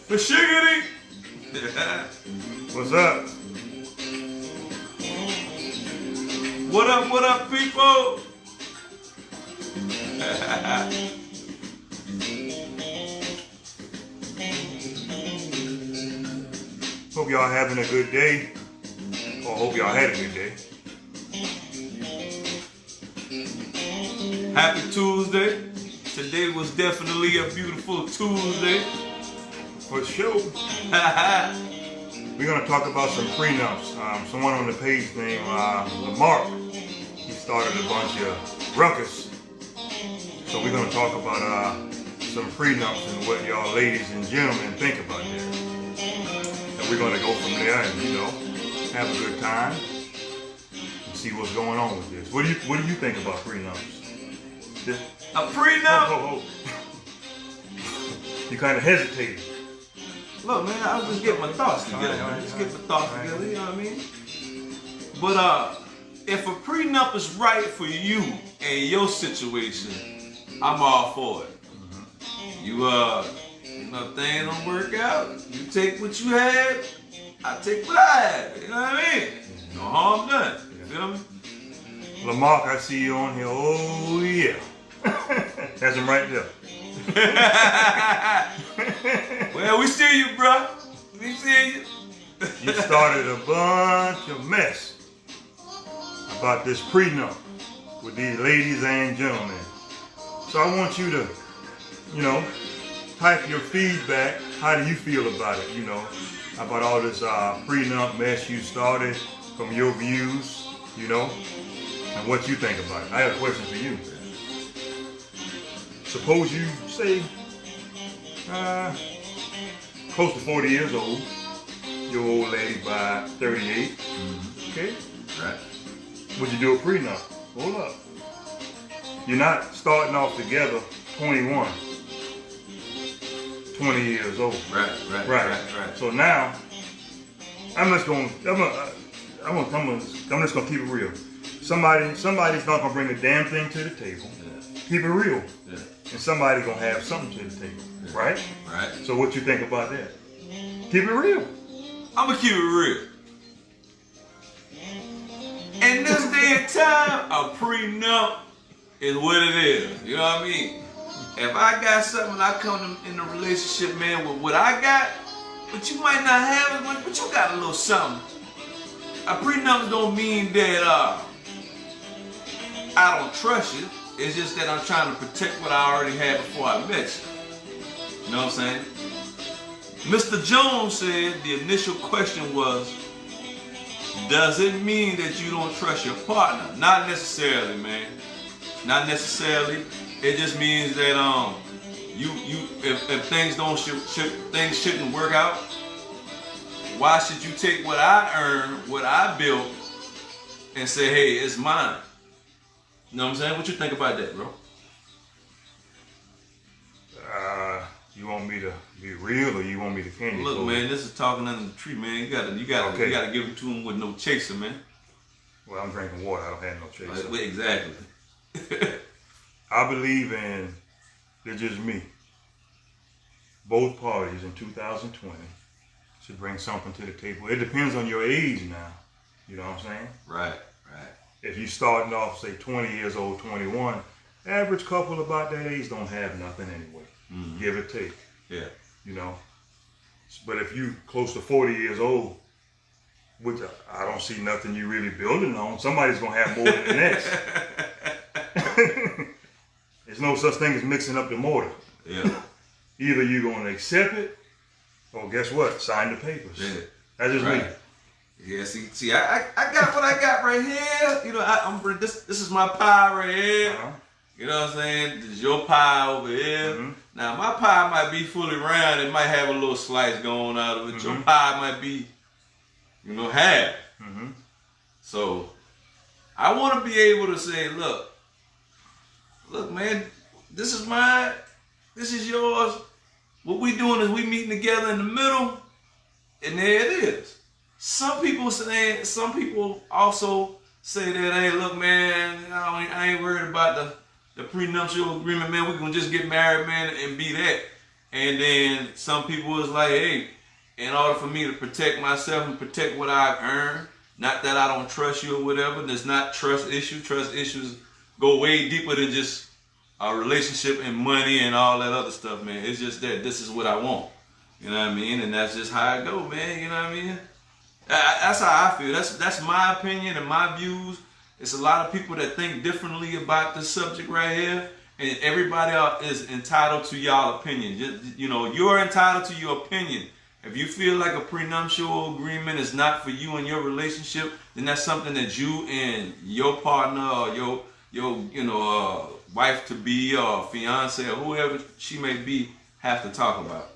Mashigity! What's up? What up, people? Hope y'all having a good day. Or hope y'all had a good day. Happy Tuesday. Today was definitely a beautiful Tuesday. For sure. We're going to talk about some prenups. Someone on the page named Lamarck, he started a bunch of ruckus. So we're going to talk about some prenups and what y'all ladies and gentlemen think about that. And we're going to go from there and, you know, have a good time and see what's going on with this. What do you think about prenups? A prenup? Oh. You kind of hesitated. Look, man, I was just getting my thoughts together. Just get my thoughts together, you know what I mean? But if a prenup is right for you and your situation, I'm all for it. You know, things don't work out. You take what you had, I take what I had. You know what I mean? No harm done. You feel me? Lamarck, I see you on here. Oh yeah. That's him right there. Well, we see you, bro. We see you. You started a bunch of mess about this prenup with these ladies and gentlemen. So I want you to, you know, type your feedback. How do you feel about it, you know, about all this prenup mess you started, from your views, you know, and what you think about it. I have a question for you. Suppose you say close to 40 years old, your old lady by 38, okay? Right. Would you do a prenup? Hold up. You're not starting off together 21, 20 years old. Right. So now, I'm just gonna keep it real. Somebody's not gonna bring a damn thing to the table. Yeah. Keep it real. Yeah. And somebody's gonna have something to the table, right? Right. So what you think about that? Keep it real. I'm gonna keep it real. In this day and time, a prenup is what it is. You know what I mean? If I got something, I come in a relationship, man, with what I got, but you might not have it, but you got a little something. A prenup don't mean that I don't trust you. It's just that I'm trying to protect what I already had before I met you. You know what I'm saying? Mr. Jones said the initial question was, does it mean that you don't trust your partner? Not necessarily, man. Not necessarily. It just means that if things things shouldn't work out, why should you take what I earned, what I built, and say, hey, it's mine? You know what I'm saying? What you think about that, bro? You want me to be real, or you want me to candy? Look, man, this is talking under the tree, man. You gotta give it to him with no chaser, man. Well, I'm drinking water. I don't have no chaser. Exactly. I believe in, it's just me. Both parties in 2020 should bring something to the table. It depends on your age now. You know what I'm saying? Right. If you starting off, say 20 years old, 21, average couple about that age don't have nothing anyway. Give or take. Yeah. You know. But if you close to 40 years old, which I don't see nothing you really building on, somebody's gonna have more than the next. There's no such thing as mixing up the mortar. Yeah. Either you're gonna accept it, or guess what? Sign the papers. Yeah. That's just me. Yeah, see, I got what I got right here. You know, this is my pie right here. You know what I'm saying? This is your pie over here. Now, my pie might be fully round. It might have a little slice going out of it. Your pie might be, you know, half. So, I want to be able to say, look, man, this is mine. This is yours. What we doing is we meeting together in the middle, and there it is. Some people also say that, hey, look, man, I ain't worried about the prenuptial agreement, man. We're gonna just get married, man, and be that. And then some people was like, hey, in order for me to protect myself and protect what I've earned, not that I don't trust you or whatever, there's not trust issue. Trust issues go way deeper than just a relationship and money and all that other stuff, man. It's just that this is what I want. You know what I mean? And that's just how it go, man. You know what I mean? That's how I feel. That's my opinion and my views. It's a lot of people that think differently about this subject right here. And everybody is entitled to y'all opinion. Just, you know, you're entitled to your opinion. If you feel like a prenuptial agreement is not for you and your relationship, then that's something that you and your partner or your wife to be or fiance or whoever she may be have to talk about.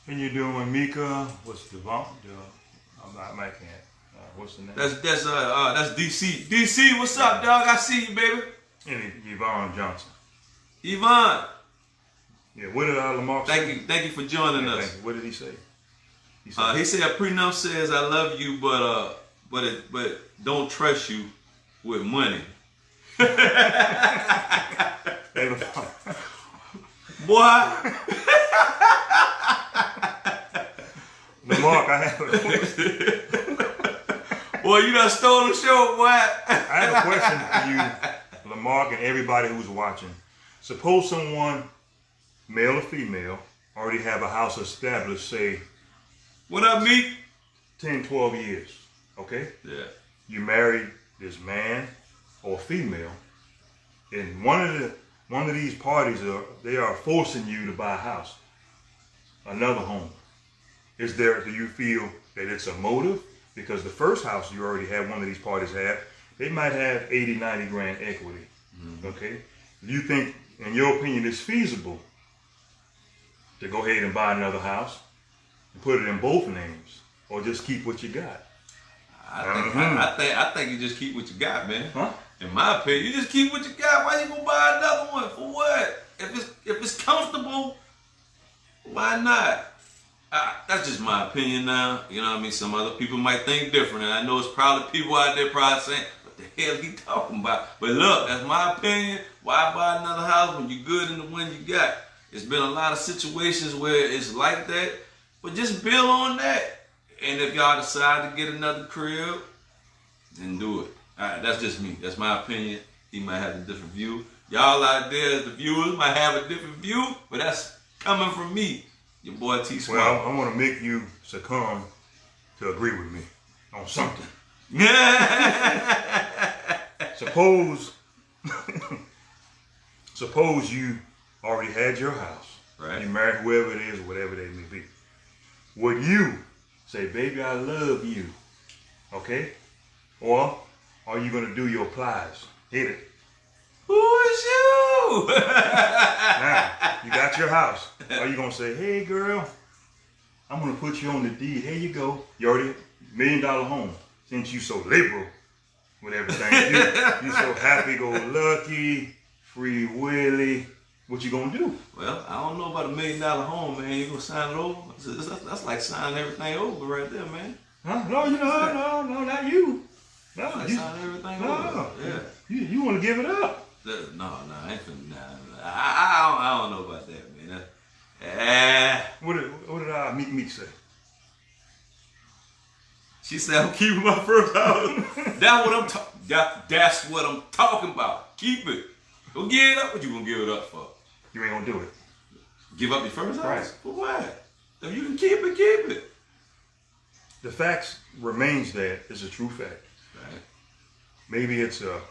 And you're doing with Mika. What's the bump? I'm not making it. What's the name? That's DC. DC, what's up, dog? I see you, baby. And Yvonne Johnson. Yvonne. Yeah, what did Lamar say? Thank you for joining us. What did he say? He said a prenup says I love you, but don't trust you with money. Hey, Lamar. Boy. Lamar, I have a question. Boy, you done stole the show, boy. I have a question for you, Lamar, and everybody who's watching. Suppose someone, male or female, already have a house established, say, what up, Meek? 10, 12 years, okay? Yeah. You married this man or female, and one of these parties they are forcing you to buy a house, another home. Do you feel that it's a motive? Because the first house you already have, one of these parties have, they might have 80, 90 grand equity. Mm-hmm. Okay? Do you think, in your opinion, it's feasible to go ahead and buy another house and put it in both names, or just keep what you got? I think you just keep what you got, man. Huh? In my opinion, you just keep what you got. Why you gonna buy another one? For what? If it's comfortable, why not? That's just my opinion now. You know what I mean? Some other people might think different. And I know it's probably people out there probably saying, what the hell he talking about? But look, that's my opinion. Why buy another house when you're good in the one you got? It's been a lot of situations where it's like that. But just build on that. And if y'all decide to get another crib, then do it. That's just me. That's my opinion. He might have a different view. Y'all out there, the viewers, might have a different view. But that's coming from me. Your boy T.Smallz. Well, I want to make you succumb to agree with me on something. Suppose you already had your house. Right. You married whoever it is, whatever they may be. Would you say, baby, I love you? Okay? Or are you going to do your plies? Hit it. Who is you? Now, you got your house. Are you going to say, hey, girl, I'm going to put you on the deed. Here you go. You already $1 million home. Since you so liberal with everything. You so happy-go-lucky, free willy. What you going to do? Well, I don't know about $1 million home, man. You going to sign it over? That's like signing everything over right there, man. Huh? No, no, not you. No, like you signing everything over. Yeah. You want to give it up. No, I ain't finna. I don't know about that, man. What did Meek say? She said I'm keeping my first house. That's what I'm talking about. Keep it. Go give it up. What you gonna give it up for? You ain't gonna do it. Give up your first house? Right. For what? If you can keep it, keep it. The facts remains that it's a true fact. Right. Maybe it's a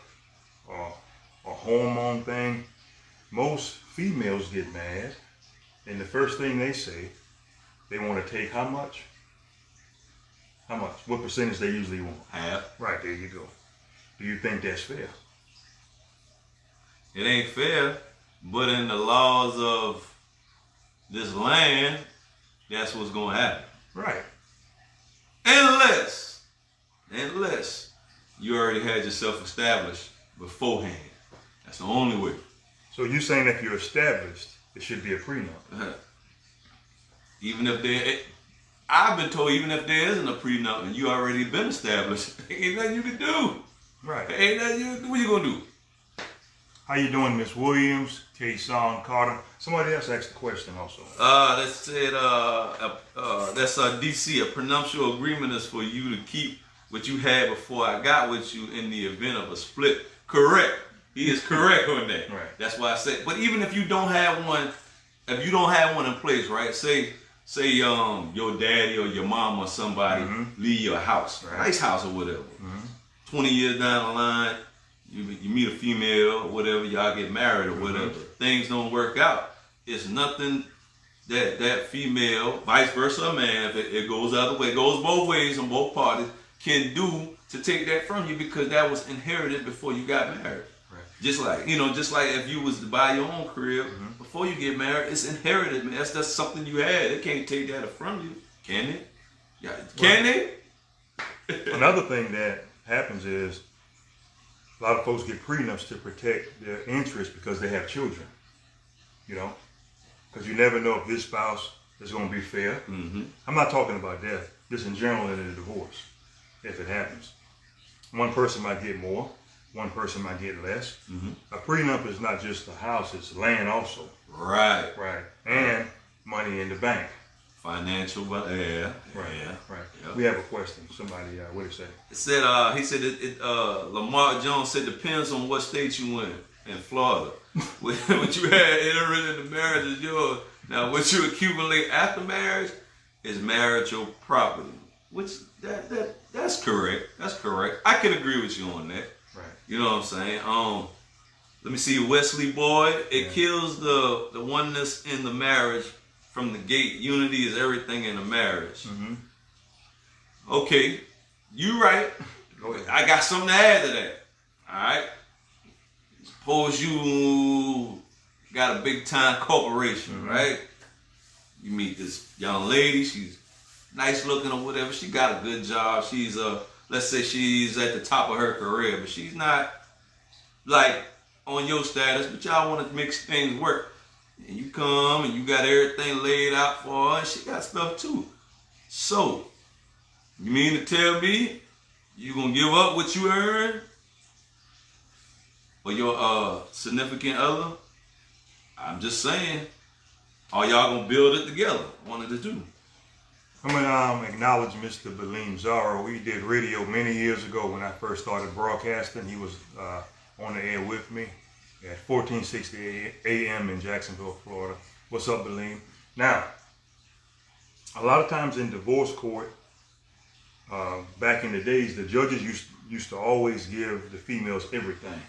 hormone thing. Most females get mad, and the first thing they say, they want to take how much? How much? What percentage they usually want? Half. Right, there you go. Do you think that's fair? It ain't fair, but in the laws of this land, that's what's gonna happen. Right. Unless you already had yourself established beforehand. That's the only way. So you saying if you're established, it should be a prenup? Even if I've been told even if there isn't a prenup and you already been established, ain't nothing you can do. Right. Ain't nothing you can do. What you gonna do? How you doing, Miss Williams? K-Son Carter. Somebody else asked the question also. That said, that's DC. A prenuptial agreement is for you to keep what you had before I got with you in the event of a split. Correct. He is correct on that. Right. That's why I said. But even if you don't have one, if you don't have one in place, right? Say your daddy or your mom or somebody leave your house, nice house or whatever. 20 years down the line, you meet a female or whatever, y'all get married or whatever. Things don't work out. It's nothing that female, vice versa, man, if it goes the other way, it goes both ways on both parties, can do to take that from you because that was inherited before you got married. Right. Just like if you was to buy your own crib before you get married, it's inherited, man. That's something you had. They can't take that from you, can they? Yeah, can they? Another thing that happens is a lot of folks get prenups to protect their interests because they have children. You know, because you never know if this spouse is going to be fair. I'm not talking about death, just in general in a divorce, if it happens. One person might get more, one person might get less. A prenup is not just the house, it's land also. Right. And money in the bank. Financial, yeah. Yep. We have a question. Somebody, what did it say? It said, he said, Lamar Jones said, depends on what state you in Florida. What you had entering in the marriage is yours. Now, what you accumulate after marriage is marital property. Which, that's correct. That's correct. I can agree with you on that. Right. You know what I'm saying? Let me see, Wesley Boy. It kills the oneness in the marriage from the gate. Unity is everything in a marriage. Okay, you right. Go ahead. I got something to add to that. All right. Suppose you got a big time corporation, right? You meet this young lady. She's nice looking or whatever. She got a good job. She's let's say she's at the top of her career, but she's not like on your status. But y'all want to make things work. And you come and you got everything laid out for her, and she got stuff too. So, you mean to tell me you gonna give up what you earned for your significant other? I'm just saying, are y'all gonna build it together? One of the two. I'm gonna acknowledge Mr. Baleem Zara. We did radio many years ago when I first started broadcasting. He was on the air with me at 1460 AM in Jacksonville, Florida. What's up, Baleem? Now, a lot of times in divorce court, back in the days, the judges used to always give the females everything.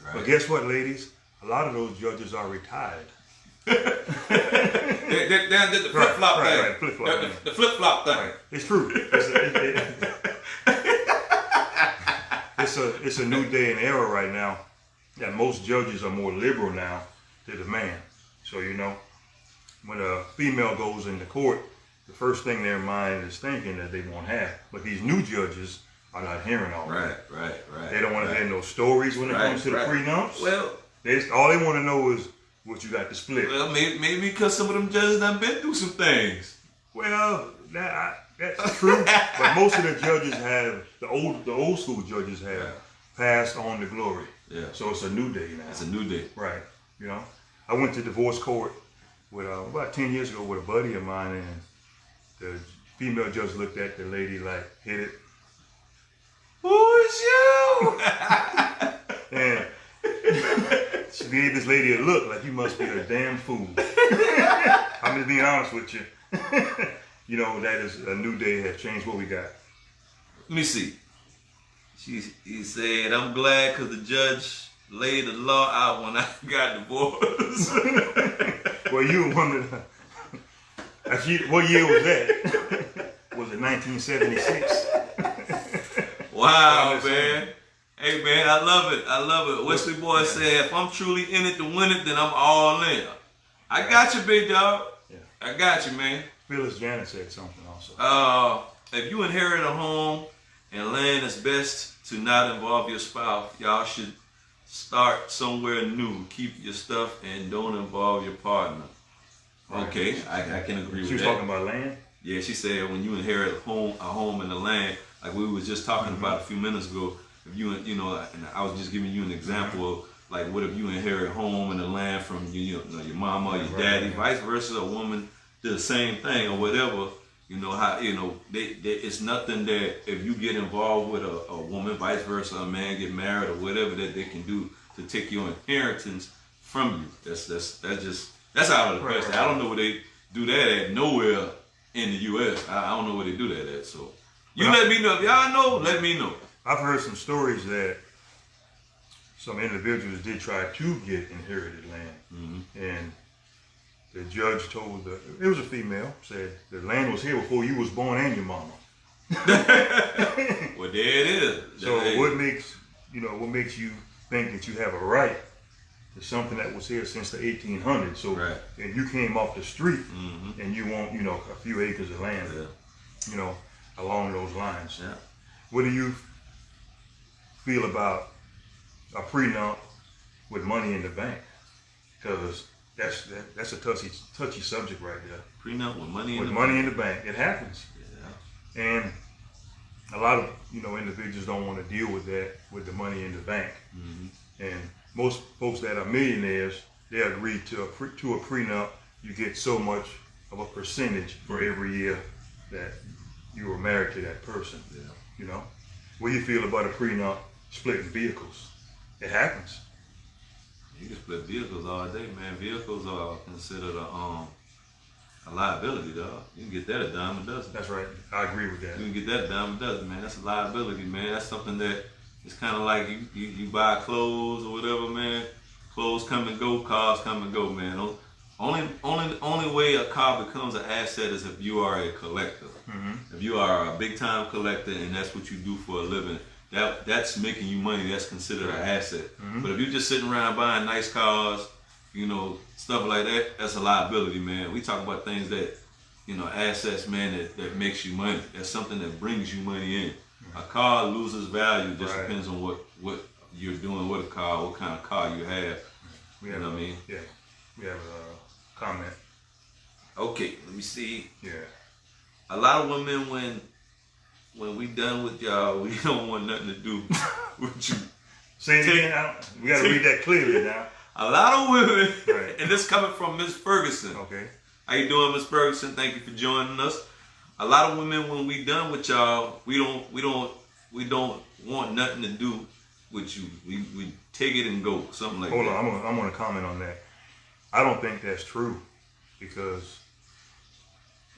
Right. But guess what, ladies? A lot of those judges are retired. They did the flip-flop thing. Right, flip-flop thing. The flip-flop thing. Right. It's true. It's a new day and era right now. Yeah, most judges are more liberal now to the man. So, you know, when a female goes into court, the first thing their mind is thinking that they won't have. But these new judges are not hearing all that. Right. They don't want to hear no stories when it comes to the prenups. Well, all they want to know is what you got to split. Well, maybe because some of them judges done been through some things. Well, that's true. But most of the judges have, the old school judges have passed on to glory. Yeah. So it's a new day now. It's a new day. Right. You know, I went to divorce court with about 10 years ago with a buddy of mine, and the female judge looked at the lady like, hit it. Who's you? And she gave this lady a look like, you must be a damn fool. I'm just being honest with you. You know, that is a new day has changed what we got. Let me see. He said, I'm glad because the judge laid the law out when I got divorced. Well, you were one of the... What year was that? Was it 1976? Wow, man. Hey, man, I love it. Wesley Boy said, if I'm truly in it to win it, then I'm all in. I got you, big dog. Yeah. I got you, man. Phyllis Janet said something also. If you inherit a home and land, it's best to not involve your spouse. Y'all should start somewhere new. Keep your stuff and don't involve your partner. Right. Okay, I can agree with that. She was talking about land? Yeah, she said when you inherit a home and the land, like we was just talking about a few minutes ago, if you know, and I was just giving you an example of like what if you inherit home and the land from your mama or your daddy, vice versa, a woman did the same thing or whatever. You know how it's nothing that if you get involved with a woman, vice versa, a man get married or whatever that they can do to take your inheritance from you. That's out of the question. I don't know where they do that at nowhere in the U.S. I don't know where they do that at. So let me know if y'all know. Let me know. I've heard some stories that some individuals did try to get inherited land, and the judge told it was a female, said the land was here before you was born and your mama. Well, there it is. So what makes you think that you have a right to something that was here since the 1800s? So and you came off the street and you want a few acres of land, along those lines. Yeah. What do you feel about a prenup with money in the bank? Because that's a touchy subject right there. Prenup with money in the bank. It happens. Yeah. And a lot of individuals don't want to deal with that with the money in the bank. And most folks that are millionaires, they agree to a prenup. You get so much of a percentage for every year that you were married to that person. Yeah. What do you feel about a prenup splitting vehicles? It happens. You can split vehicles all day, man. Vehicles are considered a liability, dog. You can get that a dime a dozen. That's right. I agree with that. You can get that a dime a dozen, man. That's a liability, man. That's something that it's kind of like you buy clothes or whatever, man. Clothes come and go, cars come and go, man. Only way a car becomes an asset is if you are a collector. If you are a big time collector and that's what you do for a living, that's making you money. That's considered an asset. But if you're just sitting around buying nice cars, stuff like that, that's a liability, man. We talk about things that, assets, man, that makes you money. That's something that brings you money in. A car loses value just depends on what you're doing with a car, what kind of car you have. You know what I mean? Yeah. We have a comment. Okay, let me see. Yeah. A lot of women, when we done with y'all, we don't want nothing to do with you. Say it again. We got to read that clearly now. A lot of women, and this coming from Miss Ferguson. Okay. How you doing, Miss Ferguson? Thank you for joining us. A lot of women, when we done with y'all, we don't want nothing to do with you. We take it and go, something like that. Hold on, I'm gonna comment on that. I don't think that's true, because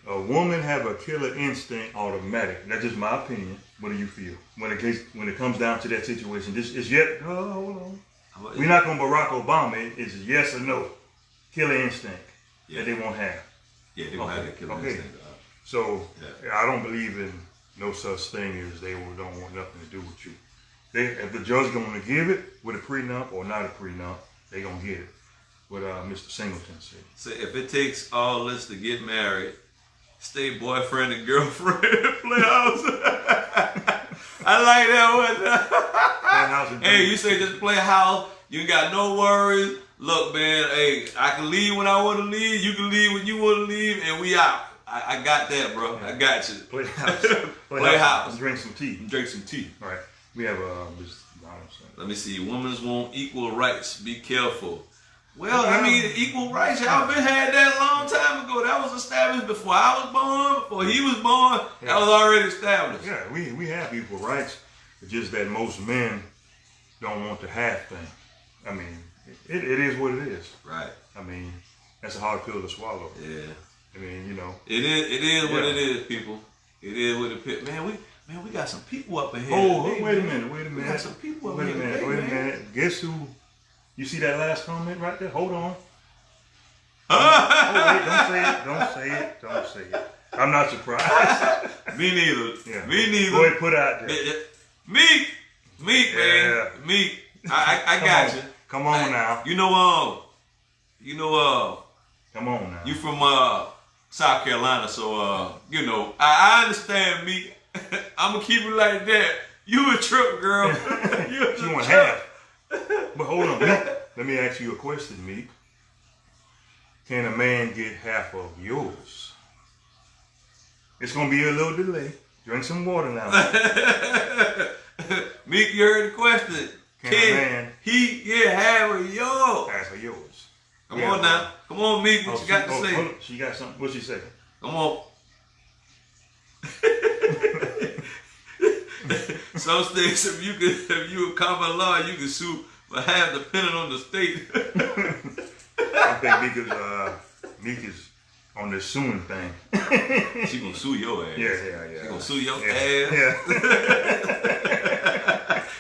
a woman have a killer instinct automatic. That's just my opinion. What do you feel when it comes down to that situation? Hold on. We're not gonna Barack Obama. It's yes or no. Killer instinct that they won't have. Yeah, they won't have that killer instinct. So I don't believe in no such thing as they don't want nothing to do with you. If the judge gonna give it with a prenup or not a prenup, they gonna get it. What Mr. Singleton said. So if it takes all this to get married, stay boyfriend and girlfriend, play house. I like that one. Hey, you say just play house. You got no worries. Look, man. Hey, I can leave when I want to leave. You can leave when you want to leave, and we out. I got that, bro. I got you. Play house. Play house. And drink some tea. All right. We have let me see. Women want equal rights. Be careful. Well, I mean, equal rights, y'all been had that a long time ago. That was established before I was born, before he was born. That was already established. Yeah, we have equal rights. It's just that most men don't want the half thing. I mean, it is what it is. Right. I mean, that's a hard pill to swallow. Yeah. I mean, It is what it is, people. It is what it is. Man, we got some people up in here. Oh, wait a minute. We got some people up here. Wait a minute. Guess who? You see that last comment right there? Hold on. Wait, don't say it. I'm not surprised. Me neither. Yeah. Me neither. Go ahead, put it out there. Meek, man. Meek. I got you. Come on now. Come on now. You from South Carolina, so I understand, Meek. I'm gonna keep it like that. You a trip, girl. You want half. But hold on, Meek. Let me ask you a question, Meek. Can a man get half of yours? It's gonna be a little delay. Drink some water now. Meek, you heard the question. Can he half of yours. half of yours. Come on now. Come on, Meek. What you got to say? Hold on. She got something. What she say? Come on. Some states, if you a common law, you can sue for half, depending on the state. I think Meek is on this suing thing. She gonna sue your ass. Yeah. She gonna sue your ass. Yeah.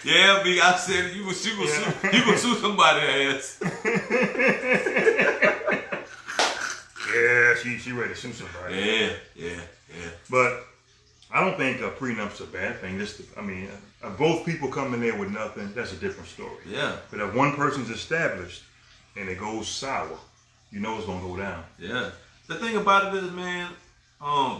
Yeah, Meek. I said you gonna sue somebody's ass. Yeah, she ready to sue somebody. Yeah. But I don't think a prenup's a bad thing. Both people come in there with nothing, that's a different story. Yeah. But if one person's established and it goes sour, you know it's gonna go down. Yeah. The thing about it is, man,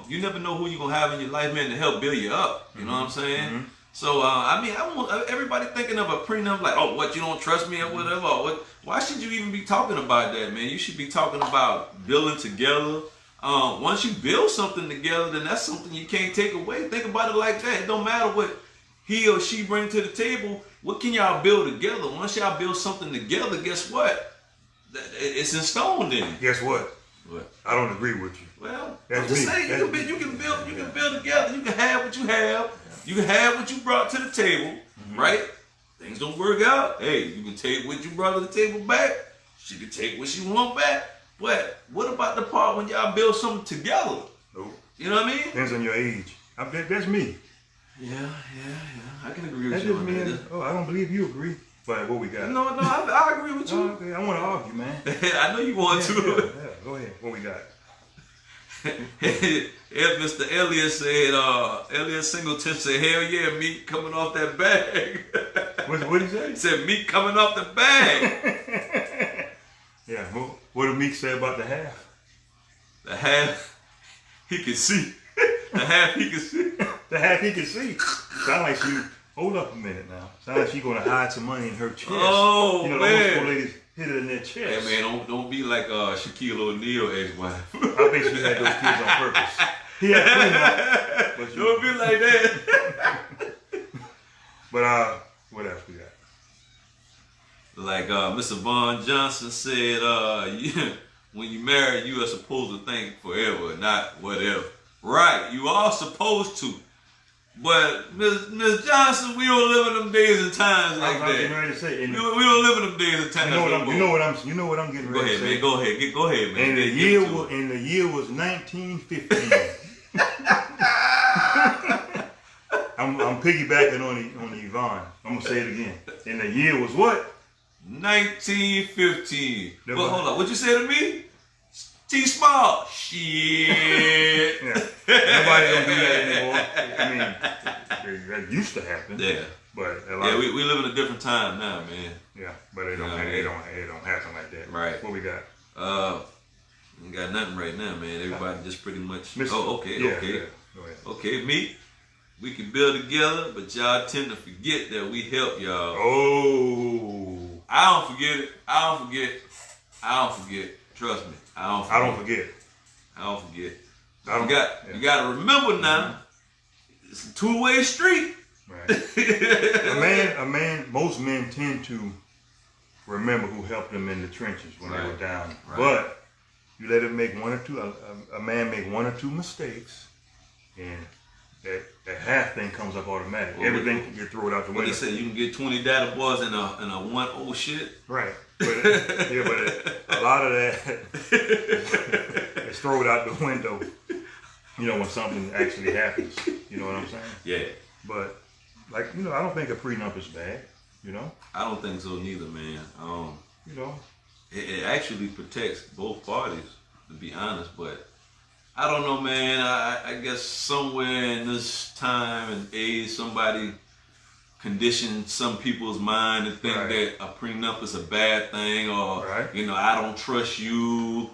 you never know who you're gonna have in your life, man, to help build you up. You know what I'm saying? Mm-hmm. So I want everybody thinking of a prenup like, oh, what, you don't trust me or whatever. Or what? Why should you even be talking about that, man? You should be talking about building together. Once you build something together, then that's something you can't take away. Think about it like that. It don't matter what he or she bring to the table. What can y'all build together? Once y'all build something together, guess what? It's in stone then. Guess what? What? I don't agree with you. Well, That's I'm just me. saying, you can build together. You can have what you have. You can have what you brought to the table, right? Things don't work out. Hey, you can take what you brought to the table back. She can take what she want back. But what about the part when y'all build something together? Nope. You know what I mean? Depends on your age. That's me. Yeah. I can agree with That's you just on me. that. I don't believe you agree. But what we got? No, I agree with you. Oh, okay. I want to argue, man. I know you want to. Yeah. Go ahead. What we got? Mr. Elliott said, Elliott Singleton said, hell yeah, meat coming off that bag. What did he say? He said, meat coming off the bag. Yeah. What did Meek say about the half? The half he can see. The half he can see. The half he can see. Sound like she. Hold up a minute now. Sound like she gonna hide some money in her chest. Oh, you know, man. those ladies hit it in their chest. Hey man, don't be like Shaquille O'Neal ex-wife. I think she had those kids on purpose. He had prenup. Don't be like that. But what else we got? Like Mr. Vaughn Johnson said, when you marry, you are supposed to think forever, not whatever. Right, you are supposed to. But Ms. Johnson, we don't live in them days and times like that. I was getting ready to say. We don't live in them days and times. You know what I'm getting ready to say. Go ahead, man. And the year was 1915. I'm piggybacking on Yvonne. I'm gonna say it again. And the year was what? 1915. But hold on, what you say to me? T.Smallz. Shit. Yeah. Nobody don't do that anymore. I mean, that used to happen. Yeah. But we live in a different time now, man. Yeah, but it don't happen like that. Right. What we got? We got nothing right now, man. Everybody just pretty much. Okay. Yeah. Go ahead. Okay, me. We can build together, but y'all tend to forget that we help y'all. Oh. I don't forget. Trust me. I don't forget. You got to remember now, it's a two-way street. Right. Most men tend to remember who helped them in the trenches when they were down. Right. But you let him make one or two, a man make one or two mistakes, and that half thing comes up automatically. Well, everything can get thrown out the window. They say you can get 20 data boys in a 1-0 shit. Right. But a lot of that is thrown out the window, when something actually happens. You know what I'm saying? Yeah. But, I don't think a prenup is bad, I don't think so neither, man. It actually protects both parties, to be honest, but I don't know, man. I guess somewhere in this time and age, somebody conditioned some people's mind to think that a prenup is a bad thing, or I don't trust you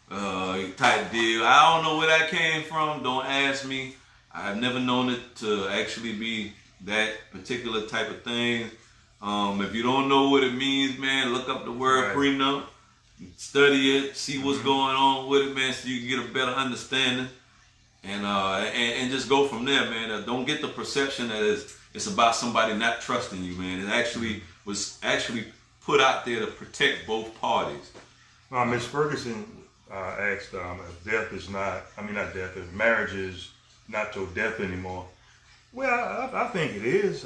type deal. I don't know where that came from. Don't ask me. I've never known it to actually be that particular type of thing. If you don't know what it means, man, look up the word prenup, study it, see what's going on with it, man, so you can get a better understanding, and just go from there, man. Don't get the perception that it's about somebody not trusting you, man. It's actually was actually put out there to protect both parties. Miss Ferguson asked if death is not, not death, if marriage is not till death anymore. Well, I think it is.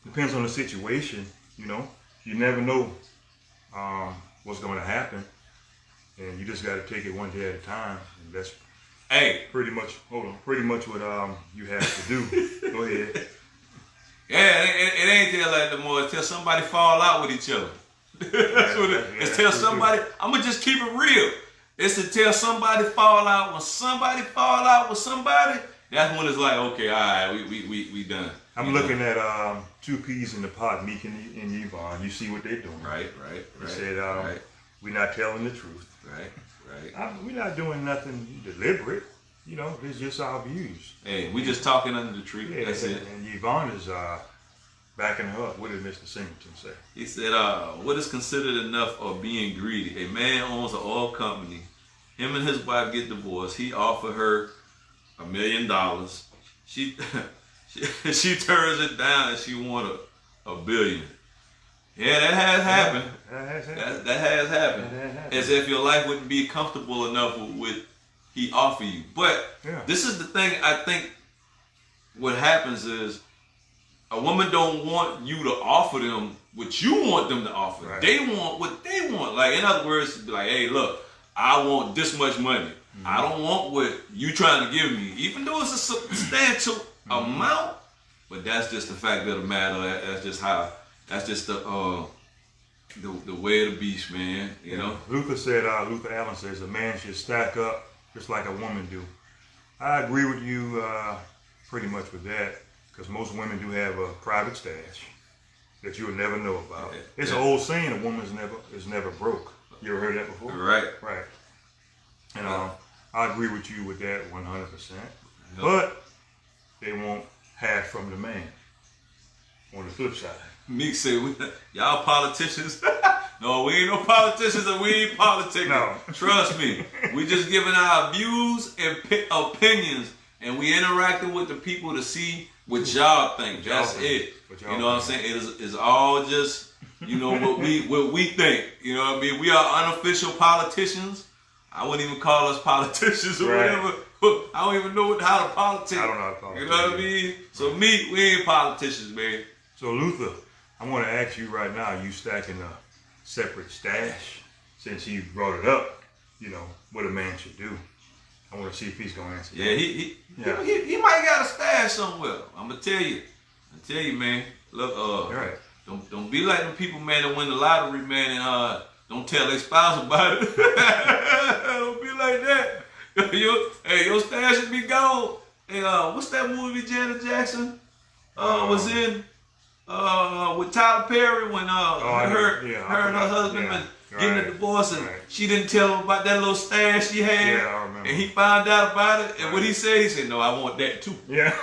Depends on the situation, you know. You never know what's going to happen. And you just got to take it one day at a time. And that's pretty much what you have to do. Go ahead. Yeah, it ain't there like the more. It's till somebody fall out with each other. That's what it is. It's till somebody, I'm going to just keep it real. It's to tell somebody fall out. When somebody fall out with somebody, that's when it's like, okay, all right, we done. I'm looking at two peas in the pot, Meek and Yvonne. You see what they're doing. Right. They said, we're not telling the truth. Right. We're not doing nothing deliberate. You know, it's just our views. Hey, we just talking under the tree. Yeah, that's it. And Yvonne is backing her up. What did Mr. Singleton say? He said, what is considered enough of being greedy? A man owns an oil company. Him and his wife get divorced. He offered her $1 million. She turns it down and she wanted $1 billion. Yeah, that has happened. That has happened. As if your life wouldn't be comfortable enough with what he offered you. But this is the thing. I think what happens is a woman don't want you to offer them what you want them to offer. Right. They want what they want. Like, in other words, be like, hey, look, I want this much money. Mm-hmm. I don't want what you trying to give me, even though it's a substantial amount. But that's just the fact of the matter. That's just how. That's just the way of the beast, man. You know. Luther Allen says a man should stack up just like a woman do. I agree with you pretty much with that, because most women do have a private stash that you will never know about. It's an old saying: a woman is never broke. You ever heard that before? Right. And I agree with you with that 100%. But they want half from the man. On the flip side. Meek said, y'all politicians. No, we ain't no politicians and we ain't politicking. No. Trust me. We just giving our views and opinions, and we interacting with the people to see what y'all think. That's it. You know what I'm saying? It's all just, you know, what we think. You know what I mean? We are unofficial politicians. I wouldn't even call us politicians or whatever. I don't even know how to politic. I don't know how to politic. You know what I mean? So me, we ain't politicians, man. So Luther, I want to ask you right now, you stacking a separate stash? Since you brought it up, you know, what a man should do. I want to see if he's going to answer that. He might got a stash somewhere. I'm going to tell you, man. Look, don't be like them people, man, that win the lottery, man, and don't tell their spouse about it. Don't be like that. Your stash should be gone. Hey, what's that movie Janet Jackson was in with Tyler Perry when her and her husband was getting a divorce, and she didn't tell him about that little stash she had. Yeah, I remember. And he found out about it, and what he said, no, I want that too. Yeah.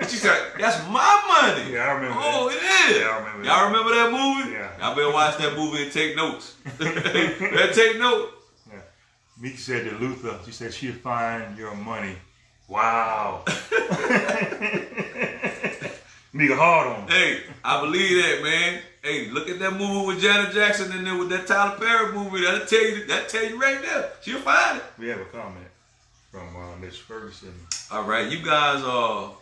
And she said, that's my money. Yeah, I remember that. It is. Yeah, I remember Y'all remember that movie? Yeah. Y'all better watch that movie and take notes. Better take notes. Yeah. Meek said to Luther, she said she'll find your money. Wow. Nigga hard on me. Hey, I believe that, man. Hey, look at that movie with Janet Jackson and then with that Tyler Perry movie. That'll tell you right there. She'll find it. We have a comment from Miss Ferguson. All right, you guys are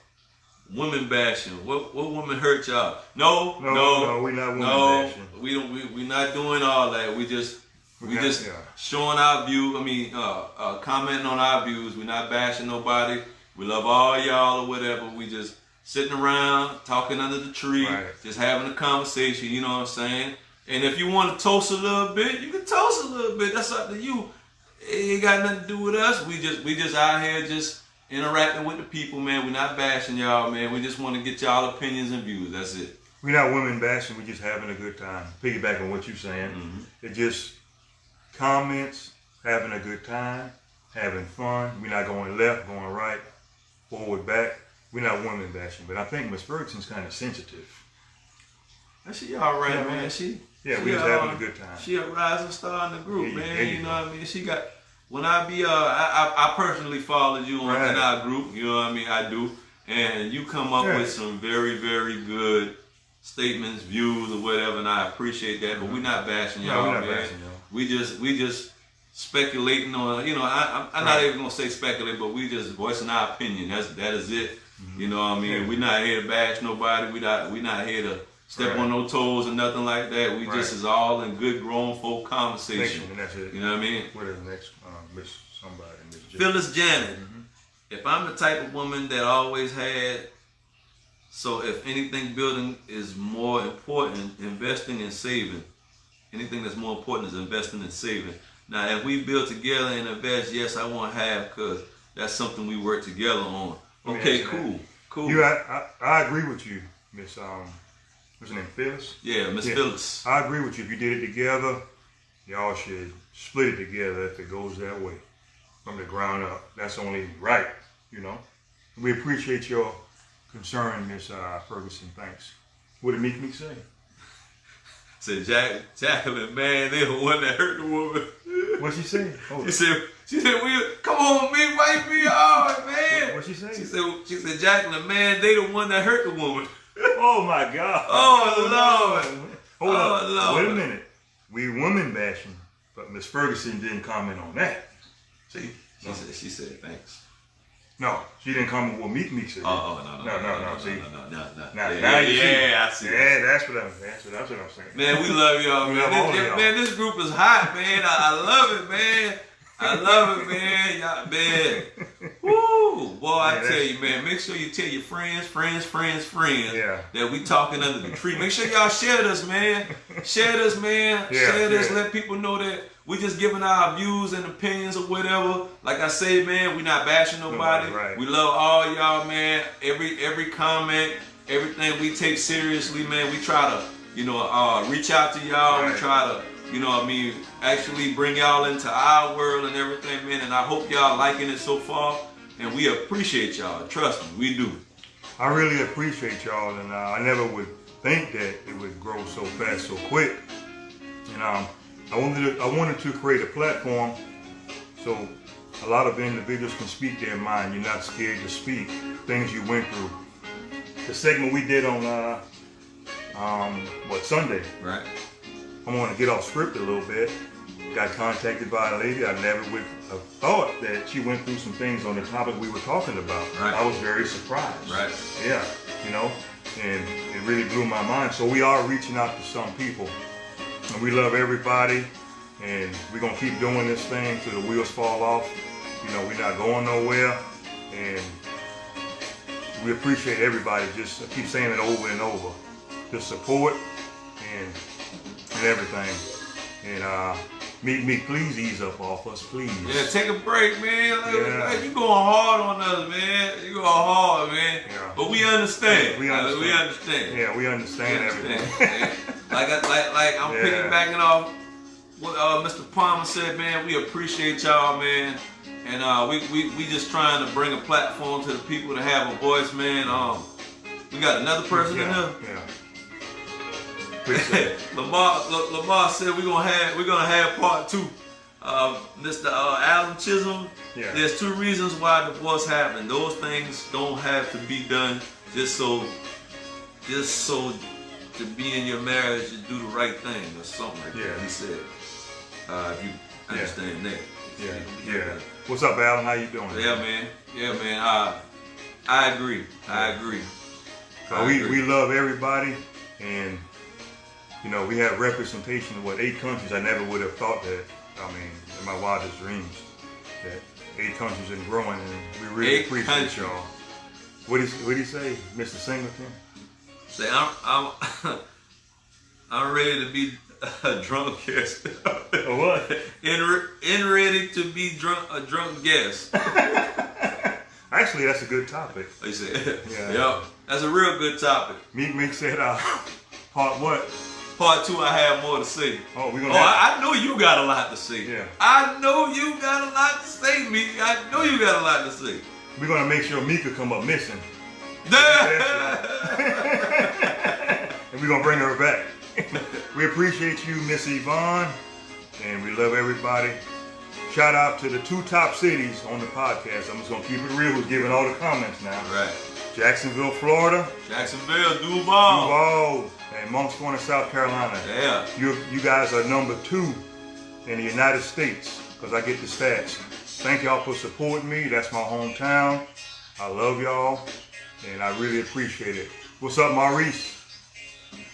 women bashing. What woman hurt y'all? No, we're not women bashing. We not doing all that. We just showing our view. I mean, commenting on our views. We're not bashing nobody. We love all y'all or whatever. We just sitting around, talking under the tree, just having a conversation, you know what I'm saying? And if you want to toast a little bit, you can toast a little bit. That's up to you. It ain't got nothing to do with us. We just out here just interacting with the people, man. We're not bashing y'all, man. We just want to get y'all opinions and views. That's it. We're not women bashing. We're just having a good time. Piggyback on what you're saying. Mm-hmm. It just comments, having a good time, having fun. We're not going left, going right, forward, back. We're not women bashing, but I think Miss Ferguson's kind of sensitive. She all right, man. We're just having a good time. She a rising star in the group, man. You know what I mean? She got, when I be, I personally followed you in our group, you know what I mean? I do. And you come up with some very, very good statements, views, or whatever, and I appreciate that. But we're not bashing y'all, No, we're not man. bashing y'all. We just speculating on, I'm not even gonna say speculate, but we just voicing our opinion. That is it. You know what I mean? Yeah. We're not here to bash nobody. We not here to step on no toes or nothing like that. We just is all in good grown folk conversation. And that's it. You know what I mean? What is the next Miss somebody? Miss J. Phyllis Janet. If I'm the type of woman that always had, so if anything building is more important, investing and saving. Anything that's more important is investing and saving. Now, if we build together and invest, yes, I want half because that's something we work together on. Okay, cool. I agree with you, Miss what's her name, Phyllis? Yeah, Miss Phyllis. I agree with you. If you did it together, y'all should split it together if it goes that way. From the ground up. That's only right, We appreciate your concern, Miss Ferguson. Thanks. What did Meek say? Said Jacqueline, man, they the one that hurt the woman. What'd she say? She said, come on, Meek, wipe me off, man. What'd she say? She said, Jacqueline, man, they the one that hurt the woman. Oh my God. Oh Lord. Hold up. Lord. Wait a minute. We women bashing, but Miss Ferguson didn't comment on that. See, she said thanks. No, she didn't comment what Meek said. No. See, I see. Yeah, that's what I'm saying. Man, we love y'all, man. Man, this group is hot, man. I love it, man. I love it, man. Y'all, man. Woo, boy, I tell you, man. Make sure you tell your friends that we talking under the tree. Make sure y'all share this, man. Share this, man. Share this. Let people know that we just giving our views and opinions or whatever. Like I say, man, we not bashing nobody. Right. We love all y'all, man. Every comment, everything we take seriously, man. We try to, reach out to y'all. Right. We try to, actually bring y'all into our world and everything, man. And I hope y'all liking it so far. And we appreciate y'all. Trust me, we do. I really appreciate y'all, and I never would think that it would grow so fast, so quick. And I wanted to create a platform so a lot of individuals can speak their mind. You're not scared to speak things you went through. The segment we did on Sunday. Right. I want to get off script a little bit. Got contacted by a lady. I never would have thought that she went through some things on the topic we were talking about. Right. I was very surprised. Right. Yeah, and it really blew my mind. So we are reaching out to some people, and we love everybody, and we're gonna keep doing this thing till the wheels fall off. We're not going nowhere, and we appreciate everybody. Just I keep saying it over and over. The support and everything. And Meek, please ease up off us, please. Yeah, take a break, man. Like, you going hard on us, man. You going hard, man. Yeah. But we understand. We understand. Yeah, we understand everything. Man. Like I'm piggybacking off what Mr. Palmer said, man. We appreciate y'all, man. And we just trying to bring a platform to the people to have a voice, man. We got another person in here. Yeah. Lamar said we're gonna have part 2. Mr. Alan Chisholm. Yeah. There's 2 reasons why divorce happened. Those things don't have to be done just so to be in your marriage you do the right thing or something like that. He said. If you understand that. Yeah. What's up, Alan? How you doing? Yeah, man. I agree. We love everybody, and we have representation of 8 countries. I never would have thought that. In my wildest dreams, that 8 countries and growing, and we really appreciate y'all. What did he say, Mr. Singleton? Say I'm ready to be a drunk guest. A what? In ready to be a drunk guest. Actually, that's a good topic. He said, yeah, that's a real good topic. Meek said, part what? Part 2, I have more to say. I know you got a lot to say. Yeah. I know you got a lot to say, Meek. I know you got a lot to say. We're gonna make sure Meek will come up missing. And we're gonna bring her back. We appreciate you, Miss Yvonne, and we love everybody. Shout out to the 2 top cities on the podcast. I'm just gonna keep it real with giving all the comments now. Right. Jacksonville, Florida. Jacksonville, Duval. Duval, and Moncks Corner, South Carolina. Yeah. You guys are number 2 in the United States, because I get the stats. Thank y'all for supporting me. That's my hometown. I love y'all, and I really appreciate it. What's up, Maurice?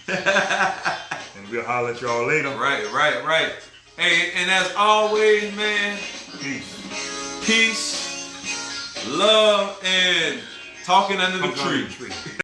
And we'll holler at y'all later. Right. Hey, and as always, man, Peace. peace, love, and talking under the tree.